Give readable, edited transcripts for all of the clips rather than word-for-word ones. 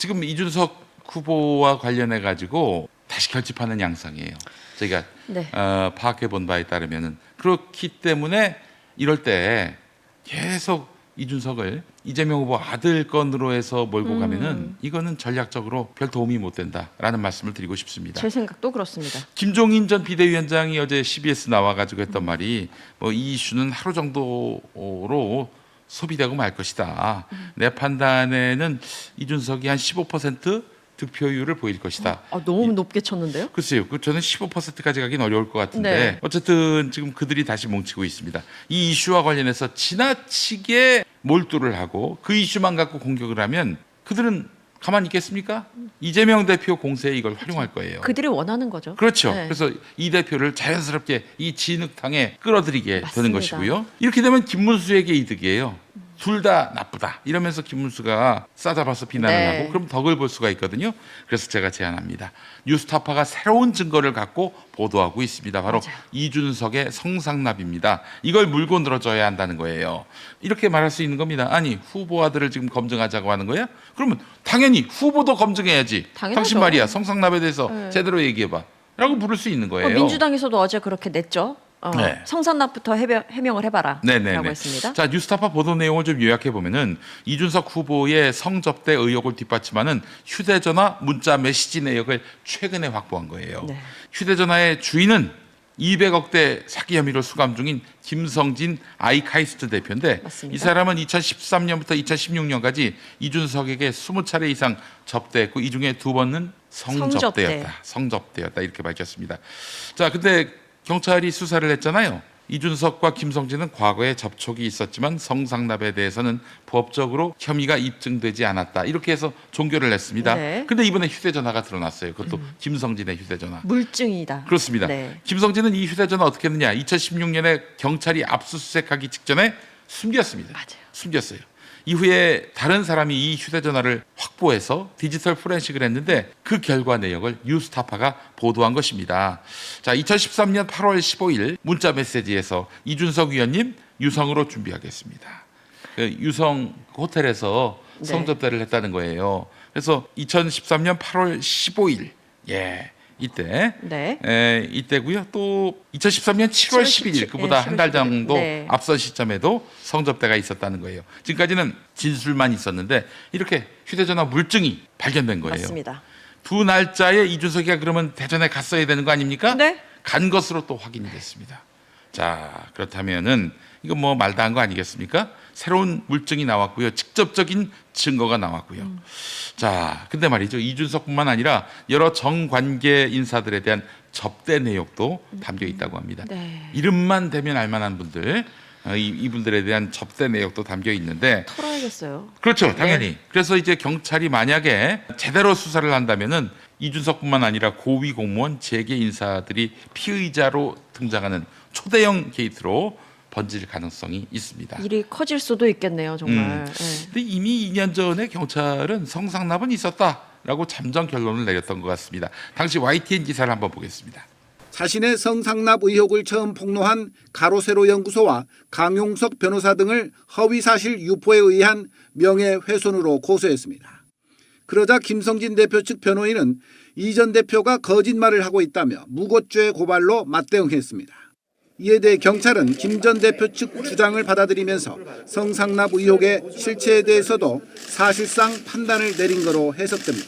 지금 이준석 후보와 관련해 가지고 다시 결집하는 양상이에요. 저희가 네. 파악해 본 바에 따르면은 그렇기 때문에 이럴 때 계속 이준석을 이재명 후보 아들 건으로 해서 몰고 가면은 이거는 전략적으로 별 도움이 못 된다라는 말씀을 드리고 싶습니다. 제 생각도 그렇습니다. 김종인 전 비대위원장이 어제 CBS 나와가지고 했던 말이 뭐 이 이슈는 하루 정도로 소비되고 말 것이다. 내 판단에는 이준석이 한 15% 득표율을 보일 것이다. 너무 높게 쳤는데요? 글쎄요, 저는 15%까지 가긴 어려울 것 같은데 네. 어쨌든 지금 그들이 다시 뭉치고 있습니다. 이 이슈와 관련해서 지나치게 몰두를 하고 그 이슈만 갖고 공격을 하면 그들은 가만히 있겠습니까? 이재명 대표 공세에 이걸 활용할 거예요. 그들이 원하는 거죠. 그렇죠. 네. 그래서 이 대표를 자연스럽게 이 진흙탕에 끌어들이게 맞습니다. 되는 것이고요. 이렇게 되면 김문수에게 이득이에요. 둘 다 나쁘다 이러면서 김문수가 싸잡아서 비난을 네. 하고 그럼 덕을 볼 수가 있거든요. 그래서 제가 제안합니다. 뉴스타파가 새로운 증거를 갖고 보도하고 있습니다. 바로 맞아요. 이준석의 성상납입니다. 이걸 물고 늘어져야 한다는 거예요. 이렇게 말할 수 있는 겁니다. 아니 후보 아들을 지금 검증하자고 하는 거야? 그러면 당연히 후보도 검증해야지. 당연하죠. 당신 말이야 성상납에 대해서 네. 제대로 얘기해봐 라고 물을 수 있는 거예요. 민주당에서도 어제 그렇게 냈죠. 네. 성산납부터 해명을 해봐라 라고 했습니다. 자, 뉴스타파 보도 내용을 좀 요약해 보면은 이준석 후보의 성접대 의혹을 뒷받침하는 휴대전화, 문자, 메시지 내역을 최근에 확보한 거예요. 네. 휴대전화의 주인은 200억대 사기 혐의로 수감 중인 김성진 아이카이스트 대표인데 맞습니다. 이 사람은 2013년부터 2016년까지 이준석에게 20차례 이상 접대했고 이 중에 2번은 성접대였다 이렇게 밝혔습니다. 자, 근데 경찰이 수사를 했잖아요. 이준석과 김성진은 과거에 접촉이 있었지만 성상납에 대해서는 법적으로 혐의가 입증되지 않았다. 이렇게 해서 종결을 했습니다. 네. 근데 이번에 휴대전화가 드러났어요. 그것도 김성진의 휴대전화. 물증이다. 그렇습니다. 네. 김성진은 이 휴대전화 어떻게 했느냐? 2016년에 경찰이 압수수색하기 직전에 숨겼습니다. 맞아요. 숨겼어요. 이후에 다른 사람이 이 휴대전화를 확보해서 디지털 포렌식을 했는데 그 결과 내역을 뉴스타파가 보도한 것입니다. 자, 2013년 8월 15일 문자 메시지에서 이준석 위원님 유성으로 준비하겠습니다. 유성 호텔에서 네. 성접대를 했다는 거예요. 그래서 2013년 8월 15일 이때 네. 이때고요. 또 2013년 7월 11일 그보다 한 달 정도 네. 앞선 시점에도 성접대가 있었다는 거예요. 지금까지는 진술만 있었는데 이렇게 휴대전화 물증이 발견된 거예요. 맞습니다. 두 날짜에 이준석이가 그러면 대전에 갔어야 되는 거 아닙니까? 네. 간 것으로 또 확인이 됐습니다. 자, 그렇다면은 이거 뭐 말도 한 거 아니겠습니까? 새로운 물증이 나왔고요. 직접적인 증거가 나왔고요. 자, 근데 말이죠. 이준석뿐만 아니라 여러 정관계 인사들에 대한 접대 내역도 담겨 있다고 합니다. 네. 이름만 대면 알만한 분들, 이분들에 대한 접대 내역도 담겨 있는데 털어야겠어요. 그렇죠, 당연히. 그래서 이제 경찰이 만약에 제대로 수사를 한다면은 이준석뿐만 아니라 고위 공무원, 재계 인사들이 피의자로 등장하는 초대형 게이트로 번질 가능성이 있습니다. 일이 커질 수도 있겠네요, 정말. 네. 근데 이미 2년 전에 경찰은 성상납은 있었다라고 잠정 결론을 내렸던 것 같습니다. 당시 YTN 기사를 한번 보겠습니다. 자신의 성상납 의혹을 처음 폭로한 가로세로 연구소와 강용석 변호사 등을 허위사실 유포에 의한 명예훼손으로 고소했습니다. 그러자 김성진 대표 측 변호인은 이 전 대표가 거짓말을 하고 있다며 무고죄 고발로 맞대응했습니다. 이에 대해 경찰은 김 전 대표 측 주장을 받아들이면서 성상납 의혹의 실체에 대해서도 사실상 판단을 내린 거로 해석됩니다.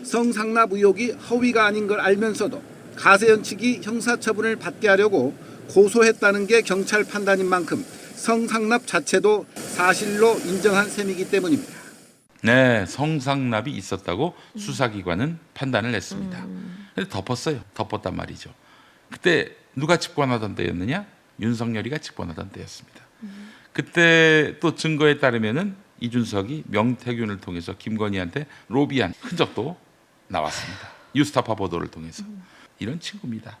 성상납 의혹이 허위가 아닌 걸 알면서도 가세현 측이 형사처분을 받게 하려고 고소했다는 게 경찰 판단인 만큼 성상납 자체도 사실로 인정한 셈이기 때문입니다. 네, 성상납이 있었다고 수사기관은 판단을 했습니다. 근데 덮었단 말이죠. 그때 누가 집권하던 때였느냐? 윤석열이가 집권하던 때였습니다. 그때 또 증거에 따르면은 이준석이 명태균을 통해서 김건희한테 로비한 흔적도 나왔습니다. 뉴스타파 보도를 통해서. 이런 친구입니다.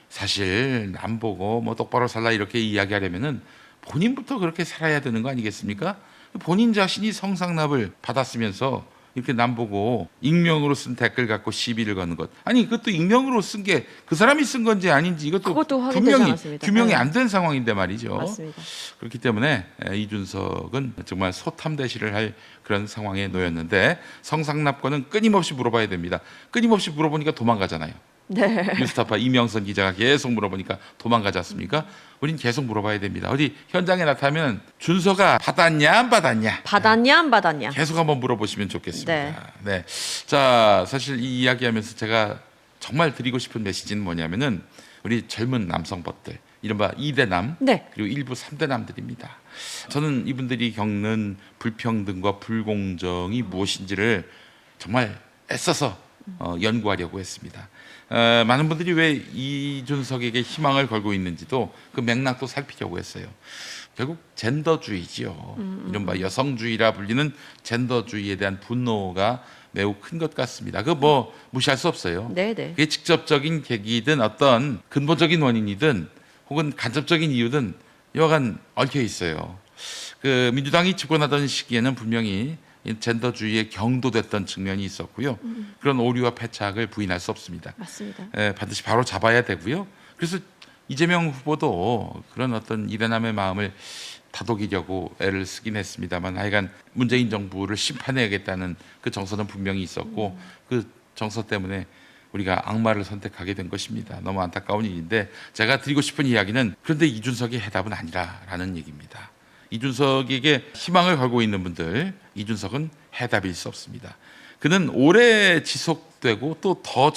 사실 남 보고 뭐 똑바로 살라 이렇게 이야기하려면은 본인부터 그렇게 살아야 되는 거 아니겠습니까? 본인 자신이 성상납을 받았으면서 이렇게 남 보고 익명으로 쓴 댓글 갖고 시비를 거는 것. 아니 이것도 익명으로 쓴 게 그 사람이 쓴 건지 아닌지 이것도 그것도 확인되지 분명히 않았습니다. 규명이 네. 안 된 상황인데 말이죠. 맞습니다. 그렇기 때문에 이준석은 정말 소탐대시를 할 그런 상황에 놓였는데 성상납과는 끊임없이 물어봐야 됩니다. 끊임없이 물어보니까 도망가잖아요. 네. 뉴스타파 이명선 기자가 계속 물어보니까 도망가지 않습니까? 우린 계속 물어봐야 됩니다. 어디 현장에 나타나면 준서가 받았냐 안 받았냐? 받았냐 안 받았냐? 계속 한번 물어보시면 좋겠습니다. 네. 네. 자, 사실 이 이야기하면서 제가 정말 드리고 싶은 메시지는 뭐냐면은 우리 젊은 남성법들, 이른바 2대남 네. 그리고 일부 3대남들입니다. 저는 이분들이 겪는 불평등과 불공정이 무엇인지를 정말 애써서 연구하려고 했습니다. 많은 분들이 왜 이준석에게 희망을 걸고 있는지도 그 맥락도 살피려고 했어요. 결국 젠더주의지요. 이른바 여성주의라 불리는 젠더주의에 대한 분노가 매우 큰 것 같습니다. 그거 뭐 무시할 수 없어요. 네네. 그게 직접적인 계기든 어떤 근본적인 원인이든 혹은 간접적인 이유든 여하간 얽혀 있어요. 그 민주당이 집권하던 시기에는 분명히 이 젠더주의에 경도됐던 측면이 있었고요. 그런 오류와 패착을 부인할 수 없습니다. 맞습니다. 반드시 바로 잡아야 되고요. 그래서 이재명 후보도 그런 어떤 이대남의 마음을 다독이려고 애를 쓰긴 했습니다만 하여간 문재인 정부를 심판해야겠다는 그 정서는 분명히 있었고 그 정서 때문에 우리가 악마를 선택하게 된 것입니다. 너무 안타까운 일인데 제가 드리고 싶은 이야기는 그런데 이준석이 해답은 아니라라는 얘기입니다. 이준석에게 희망을 걸고 있는 분들, 이준석은 해답일 수 없습니다. 그는 오래 지속되고 또 더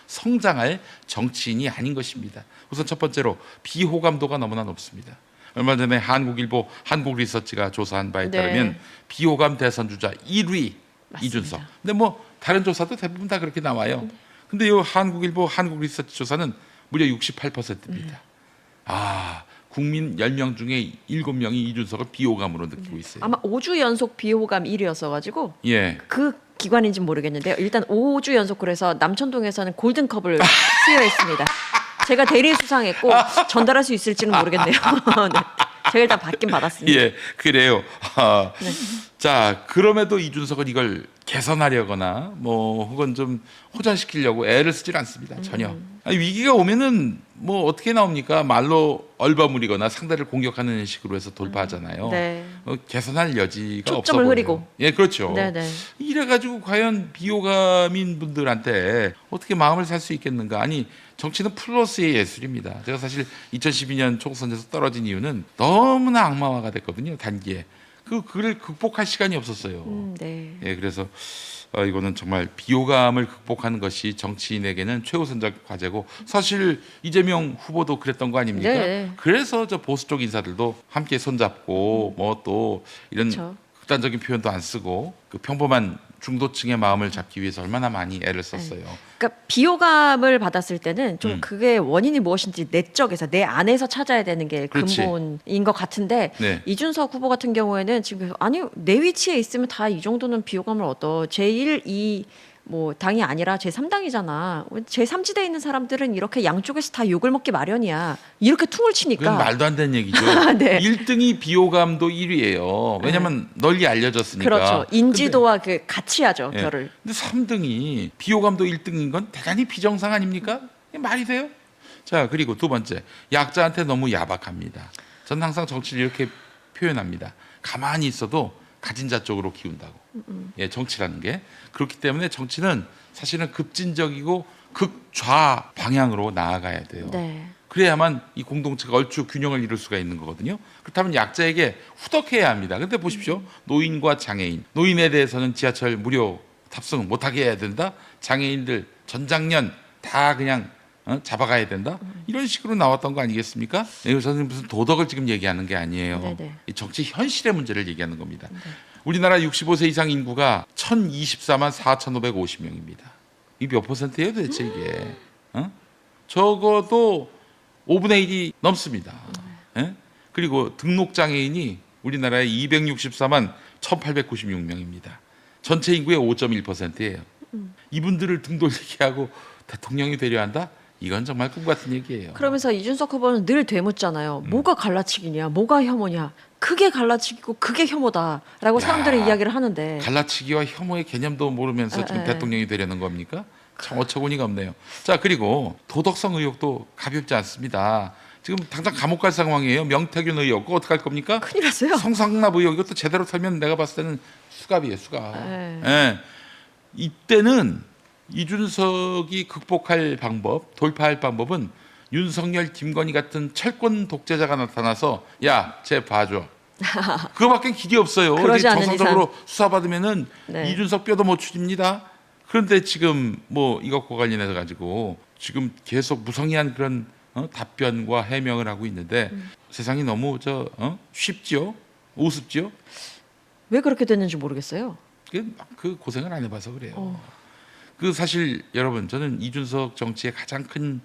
성장할 정치인이 아닌 것입니다. 우선 첫 번째로 비호감도가 너무나 높습니다. 얼마 전에 한국일보 한국리서치가 조사한 바에 네. 따르면 비호감 대선 주자 1위 맞습니다. 이준석. 근데 뭐 다른 조사도 대부분 다 그렇게 나와요. 근데 이 한국일보 한국리서치 조사는 무려 68%입니다. 아, 국민 10명 중에 7명이 이준석을 비호감으로 느끼고 있어요. 아마 5주 연속 비호감 1위였어 가지고 예. 그 기관인지는 모르겠는데요. 일단 5주 연속 그래서 남천동에서는 골든컵을 수여했습니다. 제가 대리 수상했고 전달할 수 있을지는 모르겠네요. 네. 제가 일단 받긴 받았습니다. 예, 그래요. 아, 네. 자, 그럼에도 이준석은 이걸 개선하려거나 뭐 혹은 좀 호전시키려고 애를 쓰질 않습니다. 전혀. 아니, 위기가 오면은 뭐 어떻게 나옵니까? 말로 얼버무리거나 상대를 공격하는 식으로 해서 돌파하잖아요. 네. 개선할 여지가 없어 초점을 보여요. 흐리고. 예, 그렇죠. 네네. 이래가지고 과연 비호감인 분들한테 어떻게 마음을 살 수 있겠는가? 아니, 정치는 플러스의 예술입니다. 제가 사실 2012년 총선에서 떨어진 이유는 너무나 악마화가 됐거든요. 단기에. 그걸 극복할 시간이 없었어요. 네. 예, 그래서 이거는 정말 비호감을 극복하는 것이 정치인에게는 최우선적 과제고 사실 이재명 후보도 그랬던 거 아닙니까? 네. 그래서 저 보수 쪽 인사들도 함께 손잡고 뭐 또 이런 그렇죠. 극단적인 표현도 안 쓰고 그 평범한 중도층의 마음을 잡기 위해서 얼마나 많이 애를 썼어요. 그러니까 비호감을 받았을 때는 좀 그게 원인이 무엇인지 내적에서 내 안에서 찾아야 되는 게 그렇지. 근본인 것 같은데 네. 이준석 후보 같은 경우에는 지금 아니 내 위치에 있으면 다 이 정도는 비호감을 얻어 제1, 2 뭐 당이 아니라 제3당이잖아. 제3지대에 있는 사람들은 이렇게 양쪽에서 다 욕을 먹기 마련이야. 이렇게 퉁을 그건 치니까 말도 안 되는 얘기죠. 네. 1등이 비호감도 1위예요. 왜냐하면 널리 알려졌으니까. 그렇죠. 인지도와 그 같이 하죠. 예. 결을. 근데 3등이 비호감도 1등인 건 대단히 비정상 아닙니까? 이게 말이 돼요? 자, 그리고 두 번째, 약자한테 너무 야박합니다. 저는 항상 정치를 이렇게 표현합니다. 가만히 있어도 가진 자 쪽으로 기운다고. 예, 정치라는 게 그렇기 때문에 정치는 사실은 급진적이고 극좌 방향으로 나아가야 돼요. 네. 그래야만 이 공동체가 얼추 균형을 이룰 수가 있는 거거든요. 그렇다면 약자에게 후덕해야 합니다. 근데 보십시오. 노인과 장애인. 노인에 대해서는 지하철 무료 탑승 못하게 해야 된다. 장애인들 전작년 다 그냥 잡아가야 된다. 이런 식으로 나왔던 거 아니겠습니까? 저는 무슨 도덕을 지금 얘기하는 게 아니에요. 네네. 이 정치 현실의 문제를 얘기하는 겁니다. 우리나라 65세 이상 인구가 1024만 4,550명입니다. 이 몇 퍼센트예요 도대체 이게? 적어도 5분의 1이 넘습니다. 예? 그리고 등록장애인이 우리나라에 264만 1,896명입니다. 전체 인구의 5.1%예요. 이분들을 등 돌리게 하고 대통령이 되려 한다? 이건 정말 꿈 같은 얘기예요. 그러면서 이준석 후보는 늘 되묻잖아요. 뭐가 갈라치기냐, 뭐가 혐오냐. 그게 갈라치기고 그게 혐오다라고 야. 사람들이 이야기를 하는데 갈라치기와 혐오의 개념도 모르면서 지금 에. 대통령이 되려는 겁니까? 참 어처구니가 없네요. 자, 그리고 도덕성 의혹도 가볍지 않습니다. 지금 당장 감옥 갈 상황이에요. 명태균 의혹 그거 어떡할 겁니까? 큰일 났어요. 성상납 의혹 이것도 제대로 털면 내가 봤을 때는 수갑이에요, 수갑. 에. 예. 이때는 이준석이 극복할 방법, 돌파할 방법은 윤석열, 김건희 같은 철권 독재자가 나타나서 야, 쟤 봐줘. 그거밖에 길이 없어요. 그러지 않는 정상적으로 수사받으면은 네. 이준석 뼈도 못 추집니다. 그런데 지금 뭐 이것과 관련해서 가지고 지금 계속 무성의한 그런 답변과 해명을 하고 있는데 세상이 너무 쉽지요, 우습지요. 왜 그렇게 됐는지 모르겠어요. 그 고생을 안 해봐서 그래요. 어. 그 사실 여러분 저는 이준석 정치의 가장 큰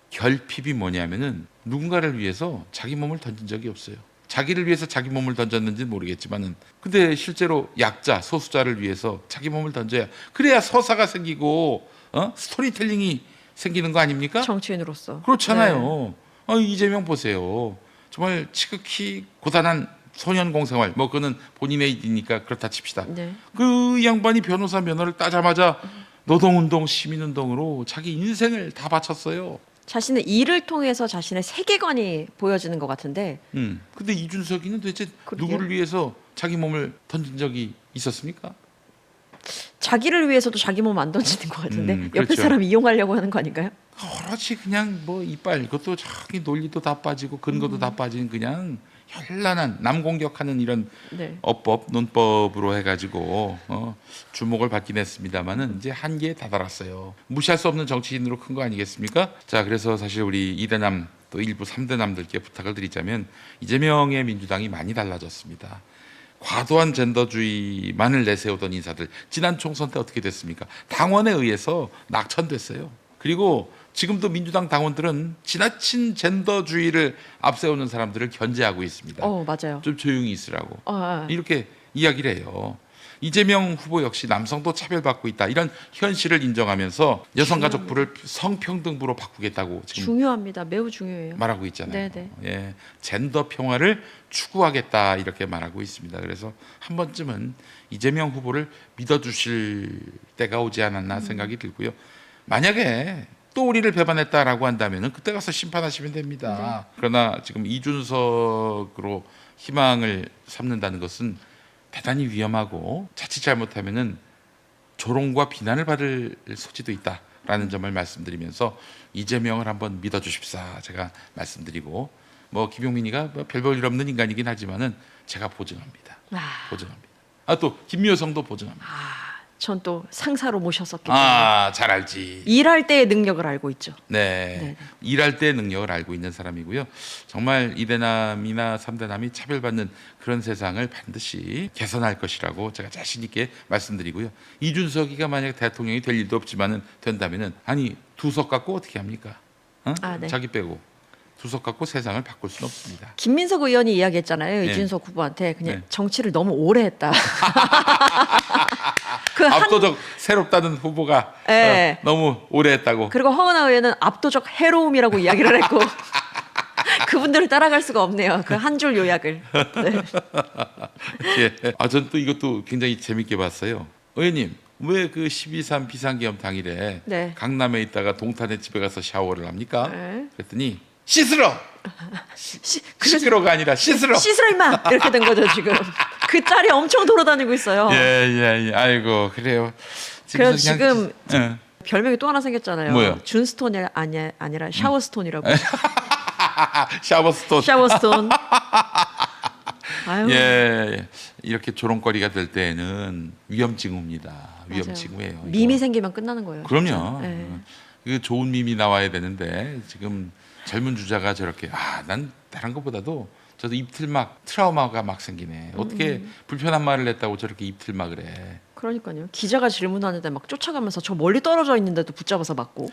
결핍이 뭐냐면은 누군가를 위해서 자기 몸을 던진 적이 없어요. 자기를 위해서 자기 몸을 던졌는지는 모르겠지만은 근데 실제로 약자 소수자를 위해서 자기 몸을 던져야 그래야 서사가 생기고 스토리텔링이 생기는 거 아닙니까? 정치인으로서. 그렇잖아요. 이재명 보세요. 정말 지극히 고단한 소년 공생활 뭐 그거는 본인의 일이니까 그렇다 칩시다. 네. 그 양반이 변호사 면허를 따자마자 노동운동, 시민운동으로 자기 인생을 다 바쳤어요. 자신의 일을 통해서 자신의 세계관이 보여지는 것 같은데 근데 이준석이는 도대체 그러게요. 누구를 위해서 자기 몸을 던진 적이 있었습니까? 자기를 위해서도 자기 몸 안 던지는 것 같은데 옆에 그렇죠. 사람 이용하려고 하는 거 아닌가요? 그렇지 그냥 뭐 이빨 그것도 자기 논리도 다 빠지고 근거도 다 빠진 그냥 현란한 남공격하는 이런 네. 어법 논법으로 해가지고 주목을 받긴 했습니다만은 이제 한계에 다다랐어요. 무시할 수 없는 정치인으로 큰 거 아니겠습니까? 자 그래서 사실 우리 이대남 또 일부 3대남들께 부탁을 드리자면 이재명의 민주당이 많이 달라졌습니다. 과도한 젠더주의만을 내세우던 인사들 지난 총선 때 어떻게 됐습니까? 당원에 의해서 낙천됐어요. 그리고 지금도 민주당 당원들은 지나친 젠더주의를 앞세우는 사람들을 견제하고 있습니다. 맞아요. 좀 조용히 있으라고 아. 이렇게 이야기를 해요. 이재명 후보 역시 남성도 차별받고 있다 이런 현실을 인정하면서 여성가족부를 성평등부로 바꾸겠다고 지금 중요합니다. 매우 중요해요. 말하고 있잖아요. 네네. 예, 젠더 평화를 추구하겠다 이렇게 말하고 있습니다. 그래서 한 번쯤은 이재명 후보를 믿어주실 때가 오지 않았나 생각이 들고요. 만약에 또 우리를 배반했다라고 한다면 그때 가서 심판하시면 됩니다. 그러나 지금 이준석으로 희망을 삼는다는 것은 대단히 위험하고 자칫 잘못하면은 조롱과 비난을 받을 소지도 있다라는 점을 말씀드리면서 이재명을 한번 믿어주십사 제가 말씀드리고 뭐 김용민이가 뭐 별볼 없는 인간이긴 하지만은 제가 보증합니다. 보증합니다. 또 김여성도 보증합니다. 전 또 상사로 모셨었기 때문에 잘 알지. 일할 때의 능력을 알고 있죠. 네. 네네. 일할 때 능력을 알고 있는 사람이고요. 정말 이대남이나 삼대남이 차별받는 그런 세상을 반드시 개선할 것이라고 제가 자신 있게 말씀드리고요. 이준석이가 만약 대통령이 될 일도 없지만은 된다면은 아니 두석 갖고 어떻게 합니까? 네. 자기 빼고 두석 갖고 세상을 바꿀 수는 없습니다. 김민석 의원이 이야기했잖아요. 네. 이준석 후보한테 그냥 네. 정치를 너무 오래 했다. 압도적 새롭다는 후보가 네. 너무 오래 했다고. 그리고 허은하 의원은 압도적 해로움이라고 이야기를 했고 그분들을 따라갈 수가 없네요. 그 한 줄 요약을. 네. 예. 전 또 이것도 굉장히 재밌게 봤어요. 의원님, 왜 그 12.3 비상계엄 당일에 네. 강남에 있다가 동탄에 집에 가서 샤워를 합니까? 네. 그랬더니 씻으러! 그래서 씻으러가 아니라 씻으러! 씻으라 임마 이렇게 된 거죠 지금. 그 짤이 엄청 돌아다니고 있어요. 예. 아이고, 그래요. 그래서 그냥 지금 예. 별명이 또 하나 생겼잖아요. 뭐요? 준스톤이 아니라 샤워스톤이라고. 샤워스톤. 샤워스톤. 아유. 예. 이렇게 조롱거리가 될 때에는 위험징후입니다. 맞아요. 위험징후예요. 밈이 이거. 생기면 끝나는 거예요. 그럼요. 네. 그 좋은 밈이 나와야 되는데 지금 젊은 주자가 저렇게 난 다른 것보다도 저도 입틀막 트라우마가 막 생기네. 어떻게 불편한 말을 했다고 저렇게 입틀막을 해. 그러니까요. 기자가 질문하는데 막 쫓아가면서 저 멀리 떨어져 있는데도 붙잡아서 맞고.